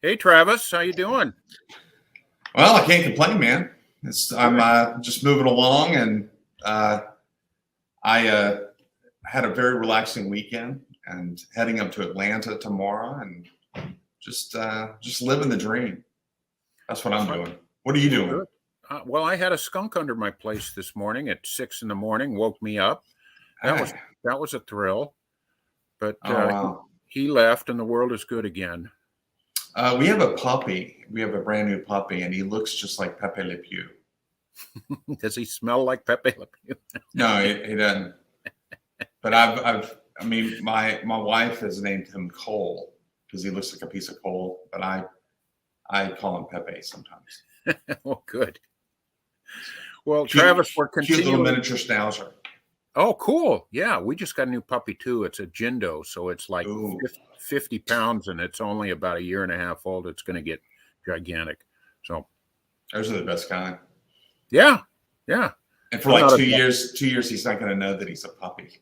Hey Travis, how you doing? Well, I can't complain, man. I'm Good. just moving along, and uh, I had a very relaxing weekend, and heading up to Atlanta tomorrow, and just living the dream. That's what I'm Uh, doing. What are you Well, doing? good. Well, I had a skunk under my place this morning at 6 in the morning. Woke me up. That was Hey, that was a thrill. But oh he, wow. he left, and the world is good again. We have a puppy. We have a brand new puppy, and he looks just like Pepe Le Pew. Does he smell like Pepe Le Pew? No, he doesn't. But I mean, my wife has named him Cole because he looks like a piece of coal. But I call him Pepe sometimes. Well, good. Well, Cute, Travis, we're cute little continuing. miniature schnauzer. Oh, cool. Yeah, we just got a new puppy too. It's a Jindo, so it's like Ooh, 50 pounds, and it's only about a year and a half old. It's going to get gigantic. So, those are the best kind. yeah, yeah. And for I'm like not a 2 years, he's not going to know that he's a puppy.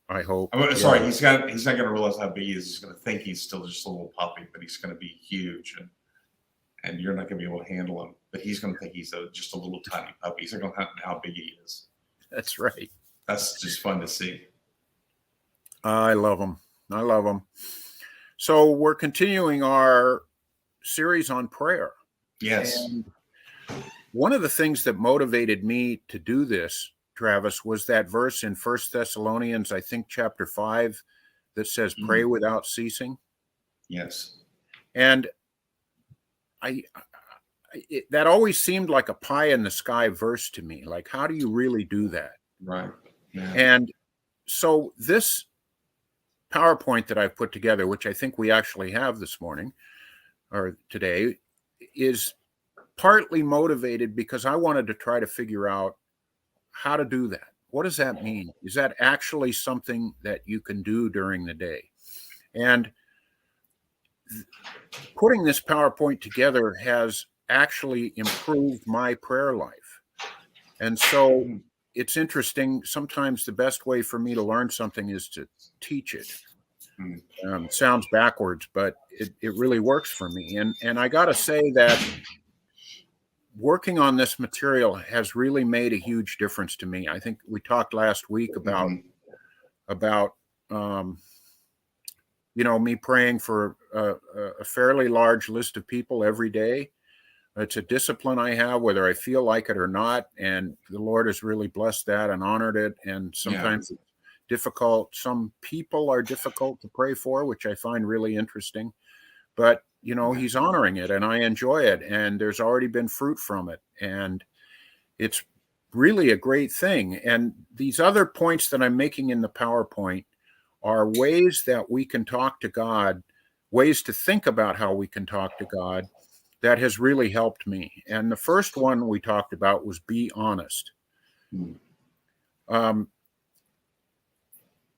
I hope. Sorry, Yeah, he's not going to realize how big he is. He's going to think he's still just a little puppy, but he's going to be huge, and you're not going to be able to handle him. But he's going to think he's just a little tiny puppy. He's not going to know how big he is. that's right. That's just fun to see. I love them. I love them. So we're continuing our series on prayer. Yes. And one of the things that motivated me to do this, Travis, was that verse in First Thessalonians, I think chapter 5, that says, pray Mm. without ceasing. Yes. And that always seemed like a pie in the sky verse to me. Like, how do you really do that? Right. Yeah. And so this PowerPoint that I've put together, which I think we actually have this morning or today, is partly motivated because I wanted to try to figure out how to do that. What does that mean? Is that actually something that you can do during the day? And putting this PowerPoint together has actually improved my prayer life. And so it's interesting. Sometimes the best way for me to learn something is to teach it. Sounds backwards, but it really works for me. And I got to say that working on this material has really made a huge difference to me. I think we talked last week about me praying for a fairly large list of people every day. It's a discipline I have, whether I feel like it or not. And the Lord has really blessed that and honored it. And sometimes it's difficult. Some people are difficult to pray for, which I find really interesting. But, he's honoring it and I enjoy it. And there's already been fruit from it. And it's really a great thing. And these other points that I'm making in the PowerPoint are ways that we can talk to God, ways to think about how we can talk to God that has really helped me. And the first one we talked about was be honest.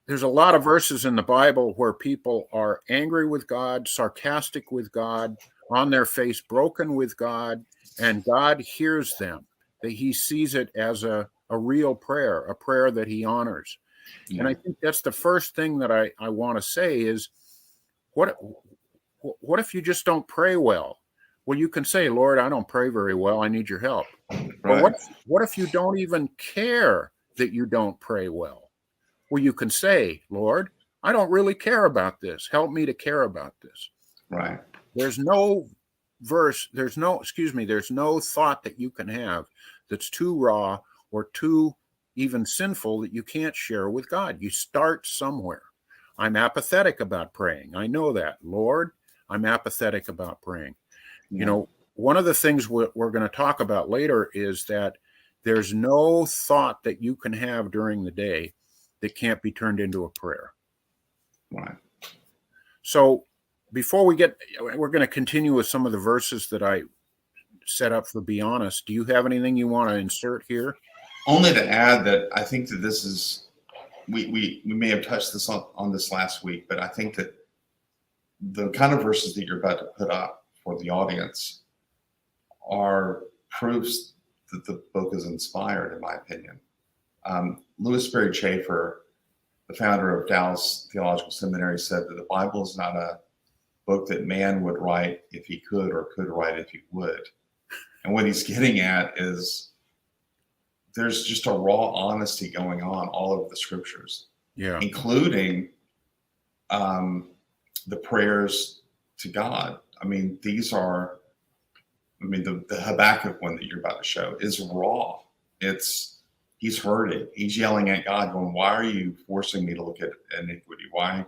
There's a lot of verses in the Bible where people are angry with God, sarcastic with God, on their face broken with God, and God hears them. That He sees it as a real prayer, a prayer that He honors. And I think that's the first thing that I want to say is, what if you just don't pray well? Well, you can say, Lord, I don't pray very well. I need your help. Right. Or what if you don't even care that you don't pray well? Well, you can say, Lord, I don't really care about this. Help me to care about this. Right. There's no thought that you can have that's too raw or too even sinful that you can't share with God. You start somewhere. I'm apathetic about praying. I know that. Lord, I'm apathetic about praying. One of the things we're going to talk about later is that there's no thought that you can have during the day that can't be turned into a prayer. Right. So we're going to continue with some of the verses that I set up for Be Honest. Do you have anything you want to insert here? Only to add that I think that this is, we may have touched this on this last week, but I think that the kind of verses that you're about to put up for the audience are proofs that the book is inspired, in my opinion. Louis Sperry Chafer, the founder of Dallas Theological Seminary, said that the Bible is not a book that man would write if he could, or could write if he would. And what he's getting at is there's just a raw honesty going on all over the scriptures, Yeah. including the prayers to God. I mean, these are, the Habakkuk one that you're about to show is raw. He's hurting. He's yelling at God, going, "Why are you forcing me to look at iniquity? Why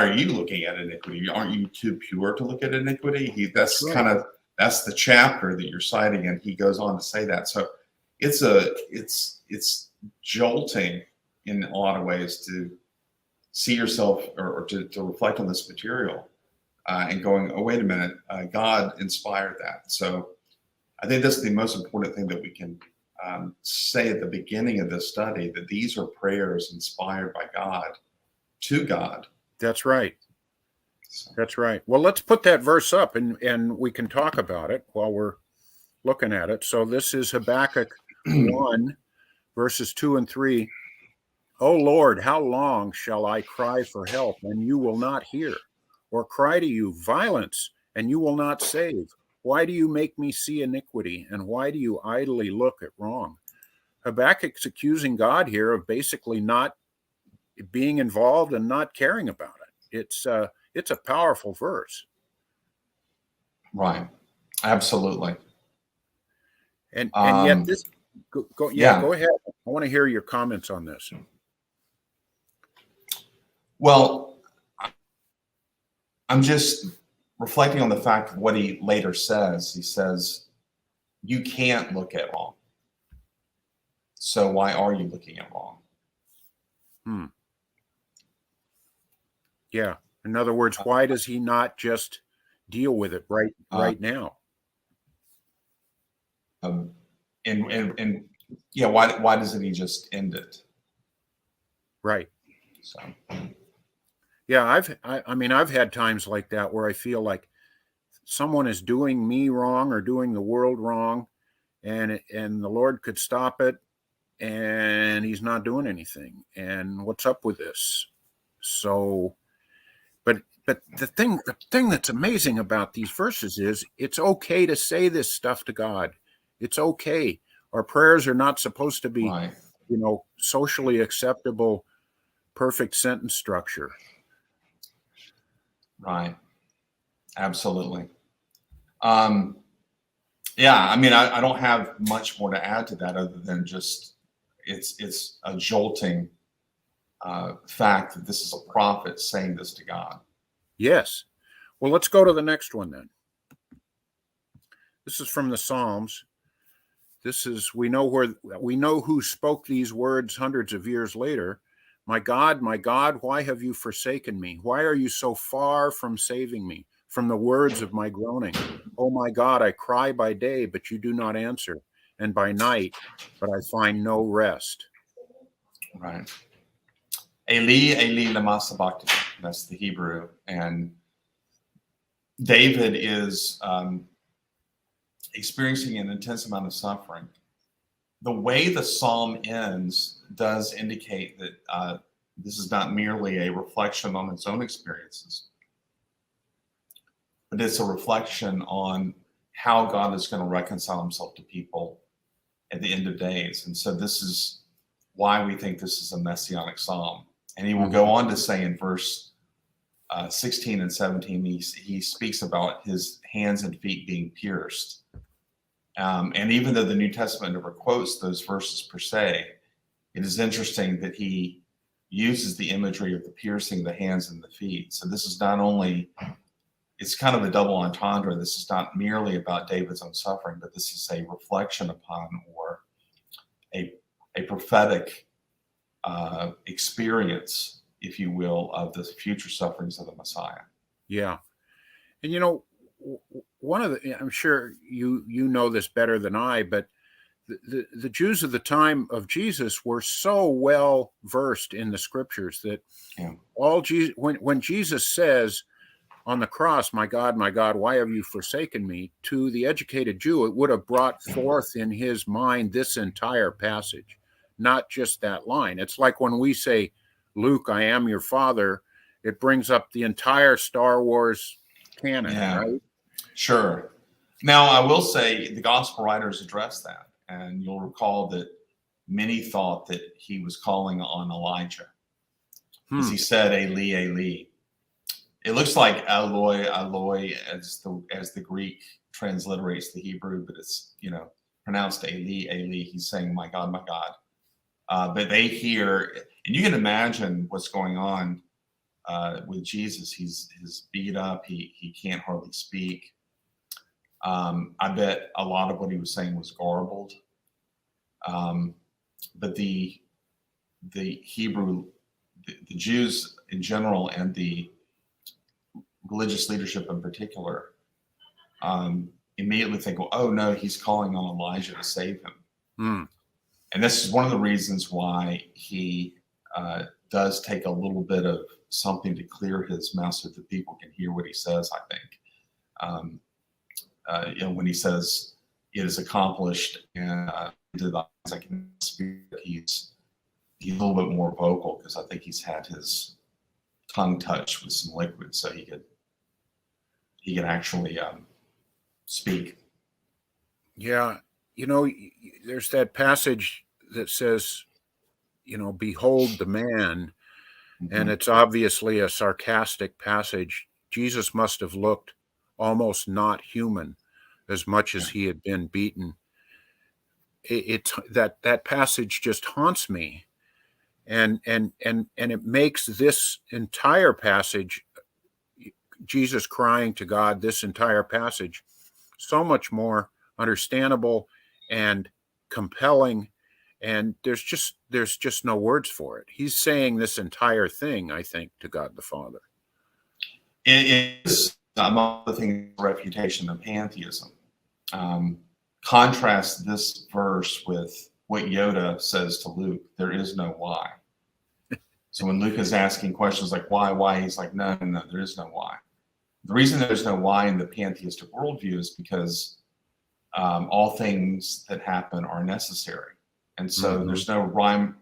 are you looking at iniquity? Aren't you too pure to look at iniquity?" That's right. that's the chapter that you're citing, and he goes on to say that. So it's jolting in a lot of ways to see yourself, or to reflect on this material, and going, "Oh, wait a minute, God inspired that." So I think that's the most important thing that we can say at the beginning of this study, that these are prayers inspired by God to God. That's right. So, That's right. Well, let's put that verse up, and we can talk about it while we're looking at it. So this is Habakkuk 1, verses 2 and 3. "O Lord, how long shall I cry for help, and you will not hear? Or cry to you violence, and you will not save? Why do you make me see iniquity, and why do you idly look at wrong?" Habakkuk's accusing God here of basically not being involved and not caring about it. It's a powerful verse. right. Absolutely. And yet Um, this go yeah. ahead. I want to hear your comments on this. Well, I'm just reflecting on the fact of what he later says. He says, "You can't look at wrong. So why are you looking at wrong?" Hmm. Yeah. In other words, why does he not just deal with it right now? And yeah, why doesn't he just end it? Right. So Yeah, I've had times like that where I feel like someone is doing me wrong or doing the world wrong, and the Lord could stop it, and he's not doing anything. And what's up with this? So, but the thing that's amazing about these verses is it's okay to say this stuff to God. It's okay. Our prayers are not supposed to be, right, socially acceptable, perfect sentence structure. right, absolutely. Yeah, I don't have much more to add to that other than just it's a jolting fact that this is a prophet saying this to God. Yes. Well, let's go to the next one then. This is from the Psalms. This is we know who spoke these words hundreds of years later. My God, why have you forsaken me? Why are you so far from saving me from the words of my groaning? Oh my God, I cry by day, but you do not answer, and by night, but I find no rest. Right. Eli, Eli, lama sabachthani. That's the Hebrew, and David is experiencing an intense amount of suffering. The way the psalm ends does indicate that this is not merely a reflection on his own experiences, but it's a reflection on how God is going to reconcile himself to people at the end of days. And so this is why we think this is a messianic psalm. And he will go on to say in verse 16 and 17, he speaks about his hands and feet being pierced. And even though the New Testament never quotes those verses per se, it is interesting that he uses the imagery of the piercing the hands and the feet. So this is not only, it's kind of a double entendre. This is not merely about David's own suffering, but this is a reflection upon, or a prophetic experience, if you will, of the future sufferings of the Messiah. Yeah. And one of the, I'm sure you know this better than I, but the Jews of the time of Jesus were so well versed in the scriptures that when Jesus says on the cross, my God, why have you forsaken me? To the educated Jew, it would have brought forth in his mind this entire passage, not just that line. It's like when we say, Luke, I am your father. it brings up the entire Star Wars canon, Yeah. right? Sure. Now, I will say the gospel writers address that, and you'll recall that many thought that he was calling on Elijah, because he said, "Eli, Eli." It looks like Eloi, Eloi, as the Greek transliterates the Hebrew, but it's pronounced Eli, Eli. He's saying, "My God, my God." But they hear, and you can imagine what's going on with Jesus. He's beat up. He can't hardly speak. I bet a lot of what he was saying was garbled. But the Hebrew, the Jews in general, and the religious leadership in particular, immediately think, well, oh no, he's calling on Elijah to save him. And this is one of the reasons why he does take a little bit of something to clear his mouth so that people can hear what he says, I think. When he says it is accomplished, and to the eyes I can speak, he's a little bit more vocal, because I think he's had his tongue touched with some liquid so he could actually speak. Yeah. There's that passage that says, behold the man, and it's obviously a sarcastic passage. Jesus must have looked almost not human, as much as he had been beaten. It's that passage just haunts me, and it makes this entire passage, Jesus crying to God, this entire passage, so much more understandable and compelling. And there's just no words for it. He's saying this entire thing, I think, to God the Father. It is, among the things, refutation of pantheism. Contrast this verse with what Yoda says to Luke: there is no why. So when Luke is asking questions like why, he's like, no, there is no why. The reason there's no why in the pantheistic worldview is because all things that happen are necessary. And so there's no rhyme.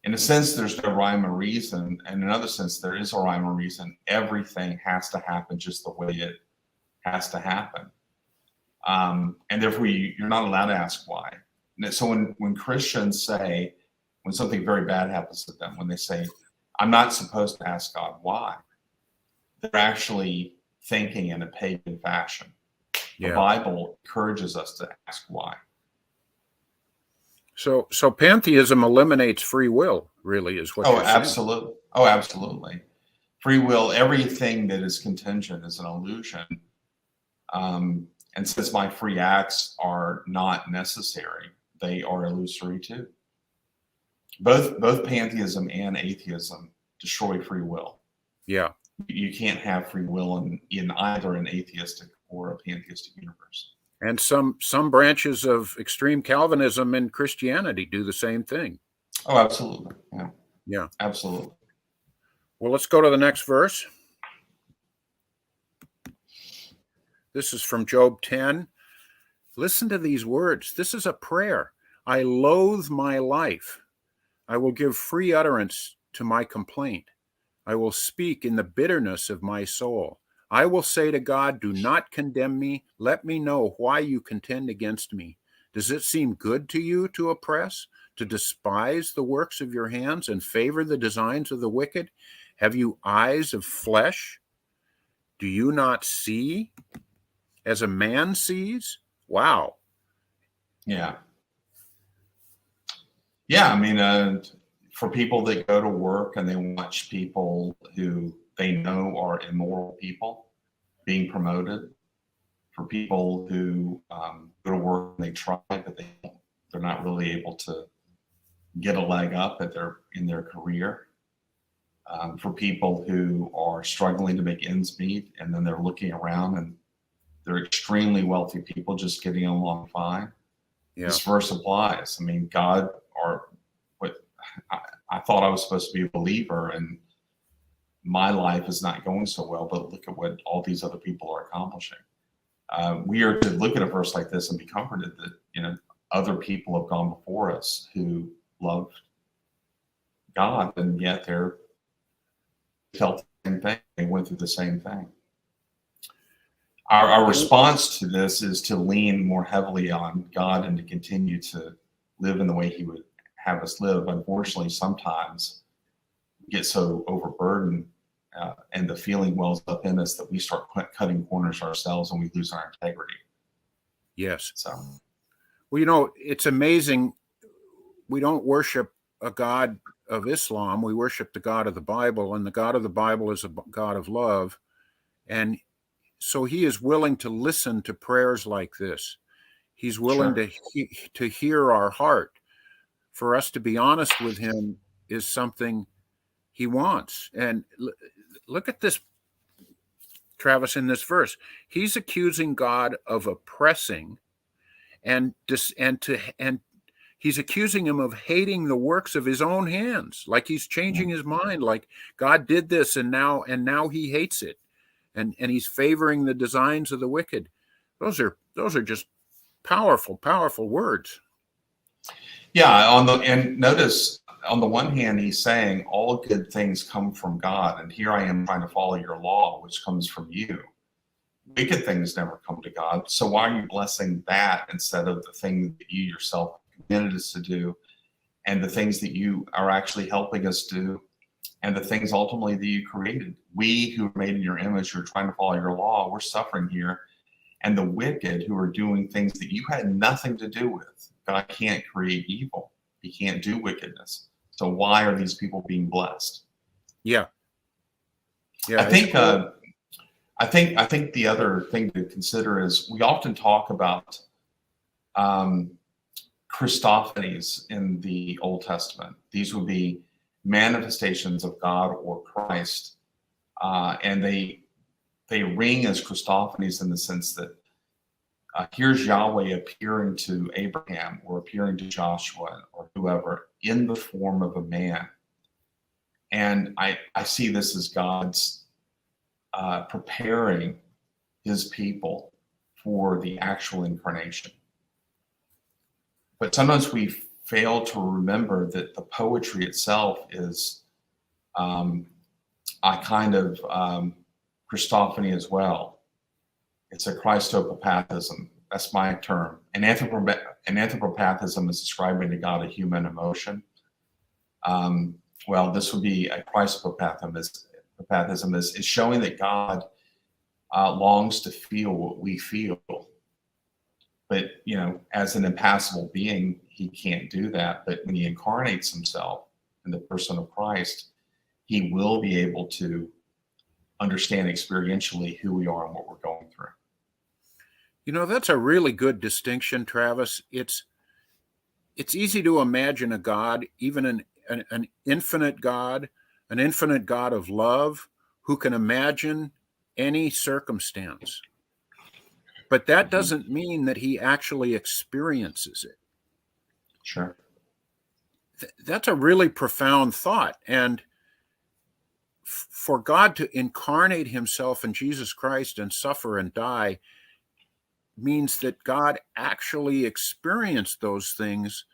In a sense, there's no rhyme or reason. And in another sense, there is a rhyme or reason. Everything has to happen just the way it has to happen. And therefore, you're not allowed to ask why. And so when Christians say, when something very bad happens to them, when they say, I'm not supposed to ask God why, they're actually thinking in a pagan fashion. The Bible encourages us to ask why. So pantheism eliminates free will, really, is what you're saying. Absolutely. Oh, absolutely. Free will, everything that is contingent is an illusion. And since my free acts are not necessary, they are illusory too. Both pantheism and atheism destroy free will. Yeah. You can't have free will in either an atheistic or a pantheistic universe. And some branches of extreme Calvinism in Christianity do the same thing. Oh, absolutely. Yeah. Absolutely. Well, let's go to the next verse. This is from Job 10. Listen to these words. This is a prayer. I loathe my life. I will give free utterance to my complaint. I will speak in the bitterness of my soul. I will say to God, do not condemn me. Let me know why you contend against me. Does it seem good to you to oppress, to despise the works of your hands and favor the designs of the wicked? Have you eyes of flesh? Do you not see as a man sees? Wow. Yeah. Yeah, I mean, for people that go to work and they watch people who they know are immoral people being promoted, for people who go to work and they try, but they're not really able to get a leg up in their career, for people who are struggling to make ends meet, and then they're looking around and they're extremely wealthy people just getting along fine. Yeah. This verse applies. I mean, God, or what I thought I was supposed to be a believer, and my life is not going so well, but look at what all these other people are accomplishing. We are to look at a verse like this and be comforted that, other people have gone before us who loved God, and yet they're felt same thing. They went through the same thing. Our response to this is to lean more heavily on God and to continue to live in the way he would have us live. Unfortunately, sometimes we get so overburdened and the feeling wells up in us that we start cutting corners ourselves and we lose our integrity. Yes. So, well, it's amazing. We don't worship a God of Islam. We worship the God of the Bible, and the God of the Bible is a God of love. And so he is willing to listen to prayers like this. He's willing to hear our heart. For us to be honest with him is something he wants. And look at this, Travis, in this verse. He's accusing God of oppressing and he's accusing him of hating the works of his own hands. Like he's changing his mind, like God did this and now he hates it. And he's favoring the designs of the wicked. Those are just powerful, powerful words. Yeah, and notice on the one hand, he's saying all good things come from God, and here I am trying to follow your law, which comes from you. Wicked things never come to God, so why are you blessing that instead of the thing that you yourself committed us to do, and the things that you are actually helping us do, and the things ultimately that you created? We who are made in your image, who are trying to follow your law, we're suffering here, and the wicked who are doing things that you had nothing to do with. God can't create evil. He can't do wickedness. So why are these people being blessed? Yeah. I think the other thing to consider is we often talk about Christophanies in the Old Testament. These would be manifestations of God or Christ, and they ring as Christophanies in the sense that here's Yahweh appearing to Abraham or appearing to Joshua or whoever in the form of a man. And I see this as God's preparing his people for the actual incarnation. But sometimes we fail to remember that the poetry itself is a kind of Christophany as well. It's a Christopathism. That's my term. An anthropopathism is describing to God a human emotion. Well, this would be a Christopathism is showing that God longs to feel what we feel. But, as an impassible being, he can't do that. But when he incarnates himself in the person of Christ, he will be able to understand experientially who we are and what we're going through. That's a really good distinction, Travis. It's easy to imagine a God, even an infinite God of love, who can imagine any circumstance. But that doesn't mean that he actually experiences it. Sure. That's a really profound thought. And for God to incarnate himself in Jesus Christ and suffer and die means that God actually experienced those things,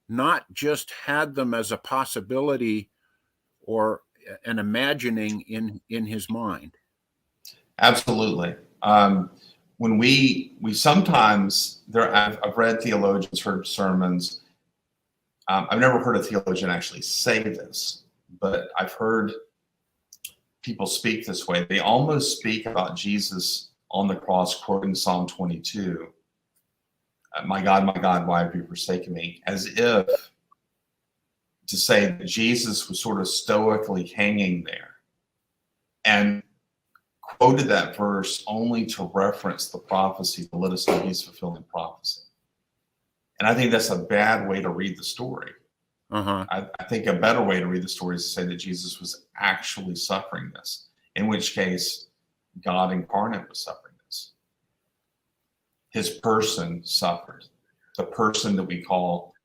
not just had them as a possibility or an imagining in his mind. Absolutely. When we sometimes I've read theologians, heard sermons. I've never heard a theologian actually say this, but I've heard people speak this way. They almost speak about Jesus on the cross, quoting Psalm 22, my God, why have you forsaken me? As if to say that Jesus was sort of stoically hanging there, and quoted that verse only to reference the prophecy to let us know he's fulfilling prophecy. And I think that's a bad way to read the story. I think a better way to read the story is to say that Jesus was actually suffering this, in which case God incarnate was suffering this. His person suffered. The person that we call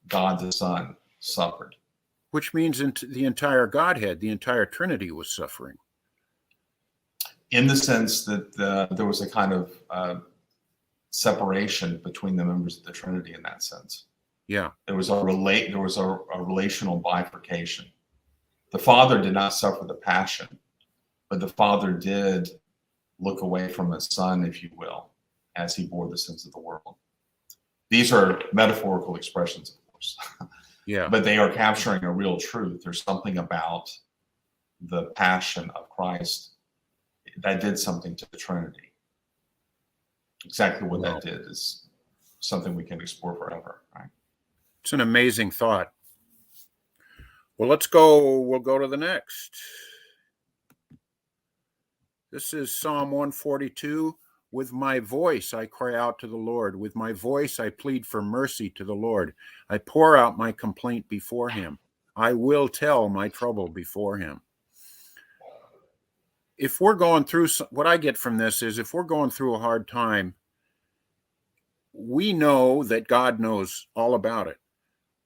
God the Son suffered. Which means the entire Godhead, the entire Trinity was suffering. In the sense that there was a kind of separation between the members of the Trinity in that sense. Yeah. There was a relational bifurcation. The Father did not suffer the passion, but the Father did look away from his Son, if you will, as he bore the sins of the world. These are metaphorical expressions, of course, Yeah. but they are capturing a real truth. There's something about the passion of Christ that did something to the Trinity. Exactly what Wow. that did is something we can explore forever, right? It's an amazing thought. Well, we'll go to the next. This is Psalm 142. With my voice, I cry out to the Lord. With my voice, I plead for mercy to the Lord. I pour out my complaint before him. I will tell my trouble before him. If we're going through, what I get from this is if we're going through a hard time, we know that God knows all about it,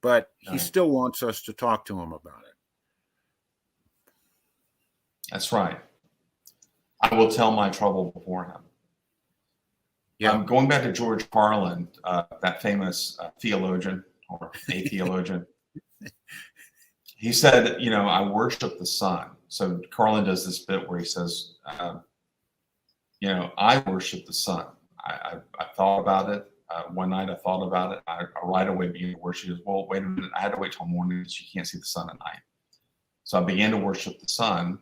but he Right. still wants us to talk to him about it. That's right. I will tell my trouble before him. Yeah. Going back to George Carlin, that famous theologian or a theologian, he said, I worship the sun. So Carlin does this bit where he says, I worship the sun. I thought about it. One night I thought about it. I right away began to worship. He goes, well, wait a minute. I had to wait till morning because you can't see the sun at night. So I began to worship the sun.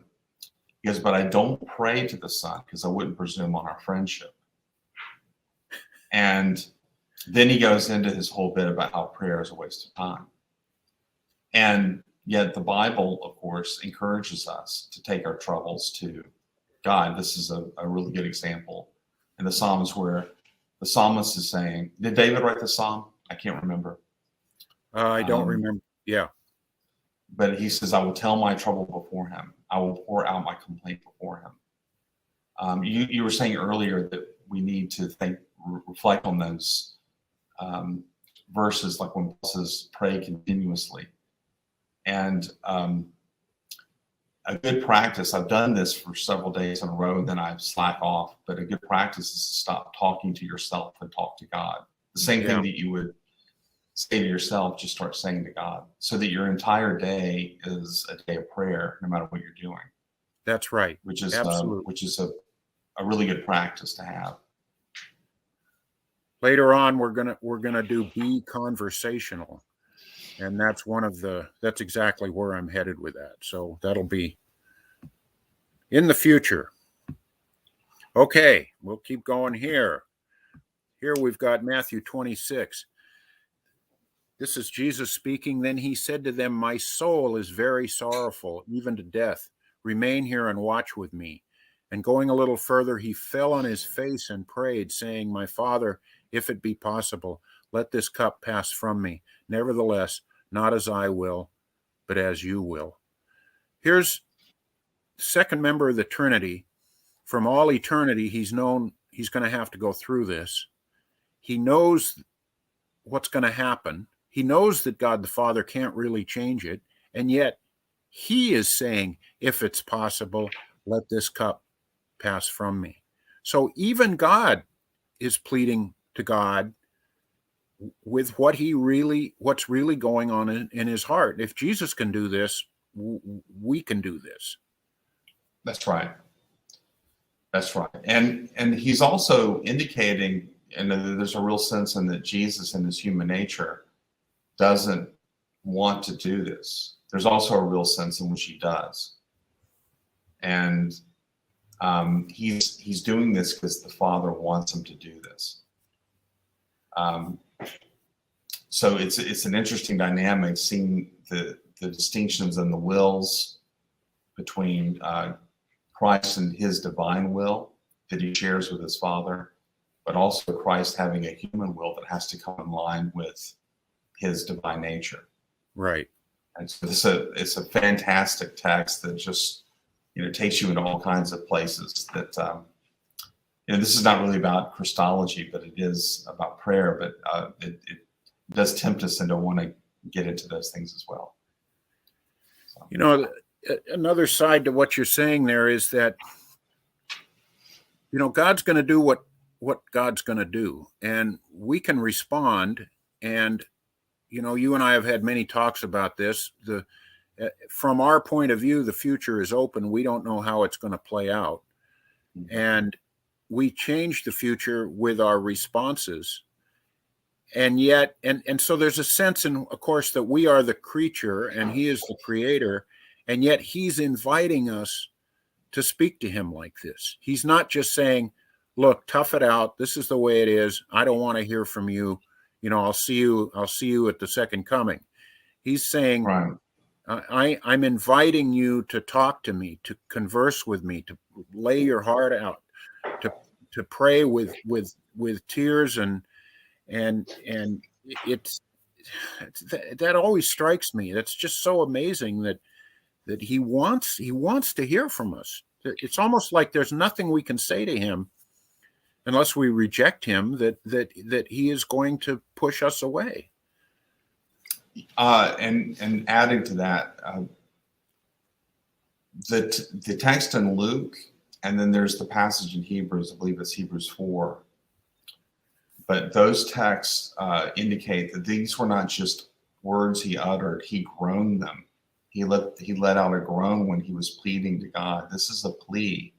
He goes, but I don't pray to the sun because I wouldn't presume on our friendship. And then he goes into his whole bit about how prayer is a waste of time. And yet the Bible, of course, encourages us to take our troubles to God. This is a really good example in the Psalms where the psalmist is saying, did David write the Psalm? I can't remember. I don't remember. Yeah. But he says, I will tell my trouble before him. I will pour out my complaint before him. You were saying earlier that we need to reflect on those verses, like when Paul says, pray continuously. And a good practice, I've done this for several days in a row, then I slack off, but a good practice is to stop talking to yourself and talk to God. The same thing that you would say to yourself, just start saying to God, so that your entire day is a day of prayer, no matter what you're doing. That's right. Which is a really good practice to have. Later on, we're gonna do be conversational, and that's exactly where I'm headed with that. So that'll be in the future. Okay, we'll keep going here. Here we've got Matthew 26. This is Jesus speaking. Then he said to them, my soul is very sorrowful, even to death. Remain here and watch with me. And going a little further, he fell on his face and prayed, saying, my Father, if it be possible, let this cup pass from me. Nevertheless, not as I will, but as you will. Here's the second member of the Trinity. From all eternity, he's known he's going to have to go through this. He knows what's going to happen. He knows that God the Father can't really change it. And yet he is saying, if it's possible, let this cup pass from me. So even God is pleading to God with what's really going on in his heart. If Jesus can do this, we can do this. That's right. That's right. And he's also indicating, and there's a real sense in that Jesus in his human nature doesn't want to do this. There's also a real sense in which he does. And he's doing this because the Father wants him to do this. So it's an interesting dynamic, seeing the distinctions in the wills between Christ and his divine will that he shares with his Father, but also Christ having a human will that has to come in line with his divine nature. Right. And so it's a fantastic text that just takes you into all kinds of places that this is not really about Christology, but it is about prayer, but it does tempt us into want to get into those things as well. So. Another side to what you're saying there is that God's going to do what God's going to do, and we can respond. And you and I have had many talks about this. from our point of view, the future is open. We don't know how it's going to play out. And we change the future with our responses. And yet, and so there's a sense in, of course, that we are the creature and he is the creator. And yet he's inviting us to speak to him like this. He's not just saying, look, tough it out. This is the way it is. I don't want to hear from you. You know, I'll see you at the second coming. He's saying, Right. I'm inviting you to talk to me, to converse with me, to lay your heart out, to pray with tears, and it's that always strikes me. That's just so amazing that he wants to hear from us. It's almost like there's nothing we can say to him unless we reject him, that he is going to push us away. And adding to that, the text in Luke, and then there's the passage in Hebrews, I believe it's Hebrews 4. But those texts indicate that these were not just words he uttered, he groaned them. He let out a groan when he was pleading to God. This is a plea.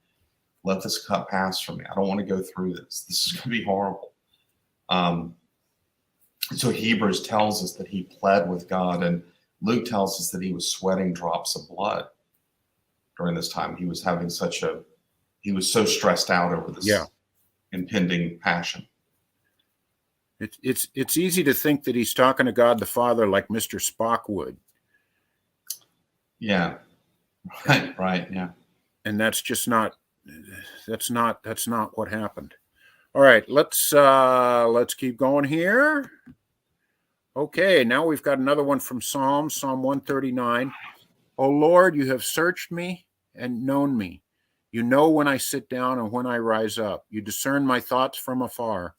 Let this cup pass from me. I don't want to go through this. This is going to be horrible. So Hebrews tells us that he pled with God, and Luke tells us that he was sweating drops of blood during this time. He was so stressed out over this impending passion. It's easy to think that he's talking to God the Father like Mr. Spock would. Yeah. Right. Yeah. And that's just not what happened. All right, let's keep going here. Okay, now we've got another one from Psalm 139. O Lord, you have searched me and known me. You know when I sit down and when I rise up. You discern my thoughts from afar.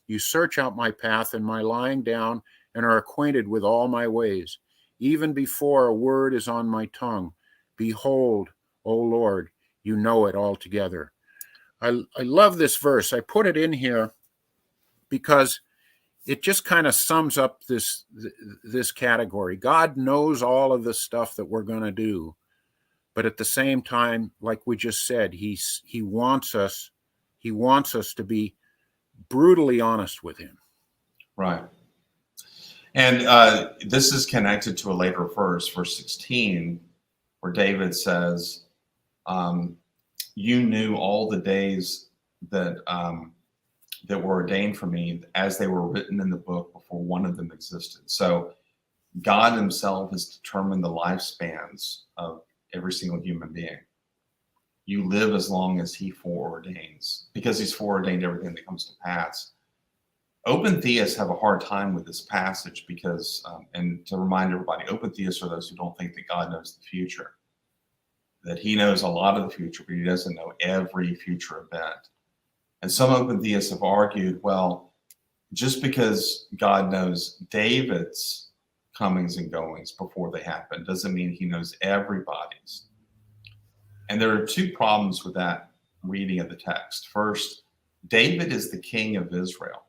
You search out my path and my lying down and are acquainted with all my ways. Even before a word is on my tongue, behold, O Lord, you know it altogether. I love this verse. I put it in here because it just kind of sums up this category. God knows all of the stuff that we're going to do, but at the same time, like we just said, he wants us to be brutally honest with him. Right. And this is connected to a later verse 16, where David says, you knew all the days that were ordained for me as they were written in the book before one of them existed. So God himself has determined the lifespans of every single human being. You live as long as he foreordains, because he's foreordained everything that comes to pass. Open theists have a hard time with this passage because, and to remind everybody, open theists are those who don't think that God knows the future, that he knows a lot of the future, but he doesn't know every future event. And some open theists have argued, well, just because God knows David's comings and goings before they happen doesn't mean he knows everybody's. And there are two problems with that reading of the text. First, David is the king of Israel.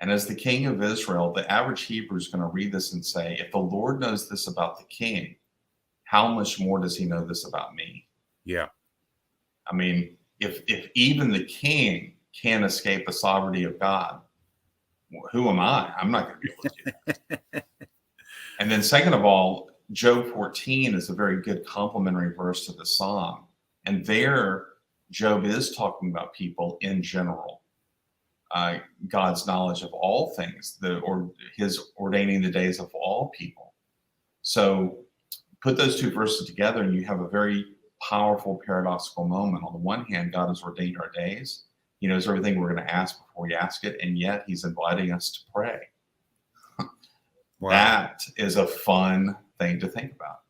And as the king of Israel, the average Hebrew is going to read this and say, if the Lord knows this about the king, how much more does he know this about me? Yeah. I mean, if even the king can't escape the sovereignty of God, who am I? I'm not going to be able to do that. And then second of all, Job 14 is a very good complementary verse to the Psalm. And there, Job is talking about people in general. God's knowledge of all things, or his ordaining the days of all people. So put those two verses together and you have a very powerful paradoxical moment. On the one hand, God has ordained our days. He knows everything we're going to ask before we ask it, and yet he's inviting us to pray. Wow. That is a fun thing to think about.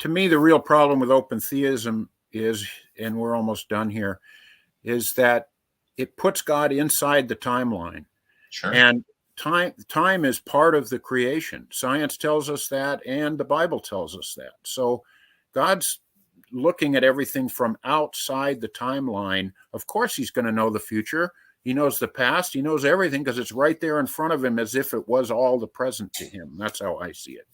To me, the real problem with open theism is, and we're almost done here, is that it puts God inside the timeline. Sure. And time is part of the creation. Science tells us that, and the Bible tells us that. So God's looking at everything from outside the timeline. Of course, he's going to know the future. He knows the past. He knows everything because it's right there in front of him as if it was all the present to him. That's how I see it.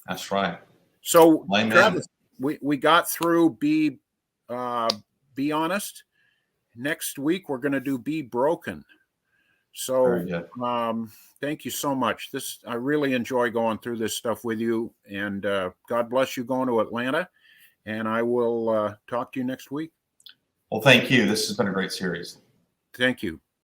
That's right. So, Amen. Travis, we got through be honest. Next week we're going to do be broken. So, Very good. thank you so much. I really enjoy going through this stuff with you, and God bless you going to Atlanta. And I will talk to you next week. Well, thank you. This has been a great series. Thank you.